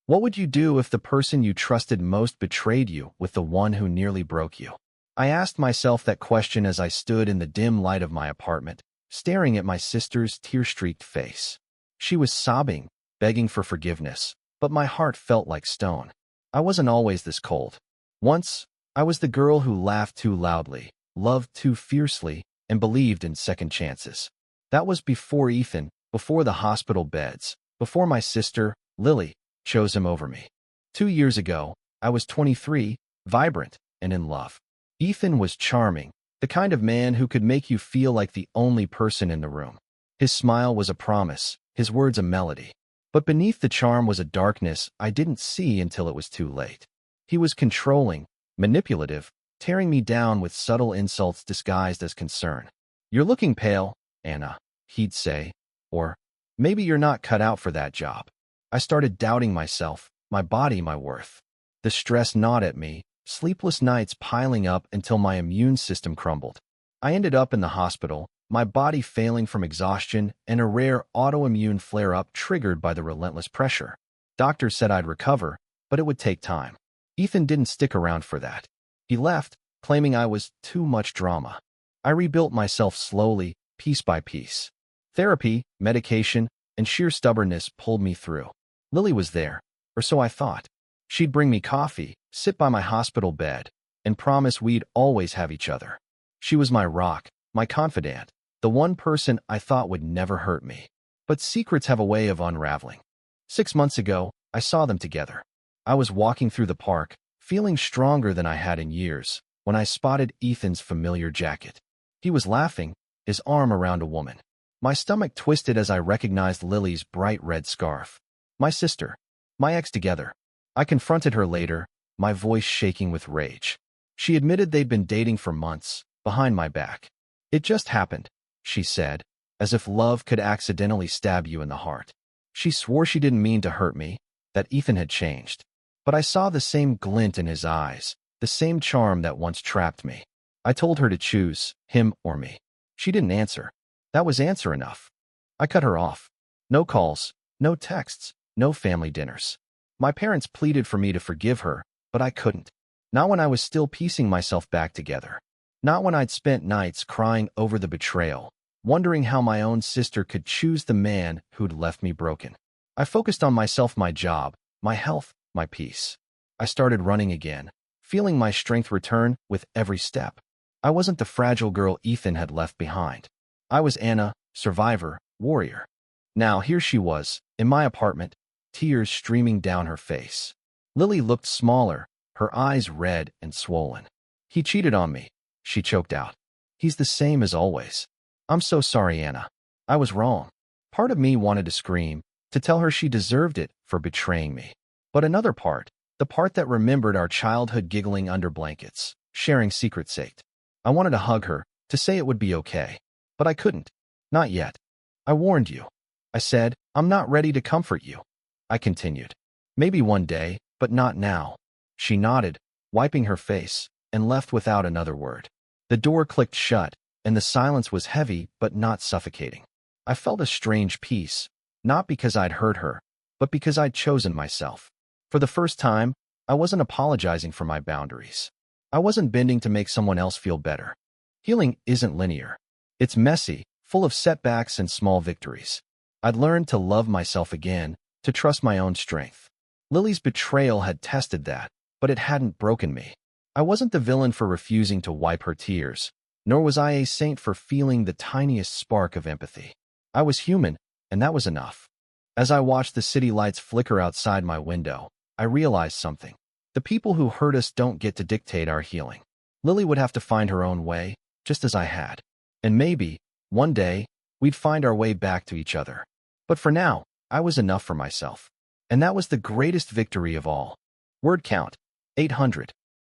What would you do if the person you trusted most betrayed you with the one who nearly broke you? I asked myself that question as I stood in the dim light of my apartment, staring at my sister's tear-streaked face. She was sobbing, begging for forgiveness, but my heart felt like stone. I wasn't always this cold. Once, I was the girl who laughed too loudly, loved too fiercely, and believed in second chances. That was before Ethan, before the hospital beds, before my sister, Lily, chose him over me. 2 years ago, I was 23, vibrant, and in love. Ethan was charming, the kind of man who could make you feel like the only person in the room. His smile was a promise, his words a melody. But beneath the charm was a darkness I didn't see until it was too late. He was controlling, manipulative, tearing me down with subtle insults disguised as concern. "You're looking pale, Anna," he'd say, or, "Maybe you're not cut out for that job." I started doubting myself, my body, my worth. The stress gnawed at me, sleepless nights piling up until my immune system crumbled. I ended up in the hospital, my body failing from exhaustion and a rare autoimmune flare-up triggered by the relentless pressure. Doctors said I'd recover, but it would take time. Ethan didn't stick around for that. He left, claiming I was too much drama. I rebuilt myself slowly, piece by piece. Therapy, medication, and sheer stubbornness pulled me through. Lily was there, or so I thought. She'd bring me coffee, sit by my hospital bed, and promise we'd always have each other. She was my rock, my confidant, the one person I thought would never hurt me. But secrets have a way of unraveling. 6 months ago, I saw them together. I was walking through the park, feeling stronger than I had in years, when I spotted Ethan's familiar jacket. He was laughing, his arm around a woman. My stomach twisted as I recognized Lily's bright red scarf. My sister, my ex together. I confronted her later, my voice shaking with rage. She admitted they'd been dating for months, behind my back. "It just happened," she said, as if love could accidentally stab you in the heart. She swore she didn't mean to hurt me, that Ethan had changed. But I saw the same glint in his eyes, the same charm that once trapped me. I told her to choose, him or me. She didn't answer. That was answer enough. I cut her off. No calls, no texts, no family dinners. My parents pleaded for me to forgive her, but I couldn't. Not when I was still piecing myself back together. Not when I'd spent nights crying over the betrayal, wondering how my own sister could choose the man who'd left me broken. I focused on myself, my job, my health, my peace. I started running again, feeling my strength return with every step. I wasn't the fragile girl Ethan had left behind. I was Anna, survivor, warrior. Now here she was, in my apartment, tears streaming down her face. Lily looked smaller, her eyes red and swollen. "He cheated on me," she choked out. "He's the same as always." "I'm so sorry, Anna. I was wrong." Part of me wanted to scream, to tell her she deserved it for betraying me. But another part, the part that remembered our childhood giggling under blankets, sharing secrets ached. I wanted to hug her, to say it would be okay. But I couldn't. Not yet. "I warned you," I said. "I'm not ready to comfort you." I continued. "Maybe one day, but not now." She nodded, wiping her face, and left without another word. The door clicked shut, and the silence was heavy but not suffocating. I felt a strange peace, not because I'd hurt her, but because I'd chosen myself. For the first time, I wasn't apologizing for my boundaries. I wasn't bending to make someone else feel better. Healing isn't linear. It's messy, full of setbacks and small victories. I'd learned to love myself again, to trust my own strength. Lily's betrayal had tested that, but it hadn't broken me. I wasn't the villain for refusing to wipe her tears, nor was I a saint for feeling the tiniest spark of empathy. I was human, and that was enough. As I watched the city lights flicker outside my window, I realized something. The people who hurt us don't get to dictate our healing. Lily would have to find her own way, just as I had. And maybe, one day, we'd find our way back to each other. But for now, I was enough for myself. And that was the greatest victory of all. Word count, 800.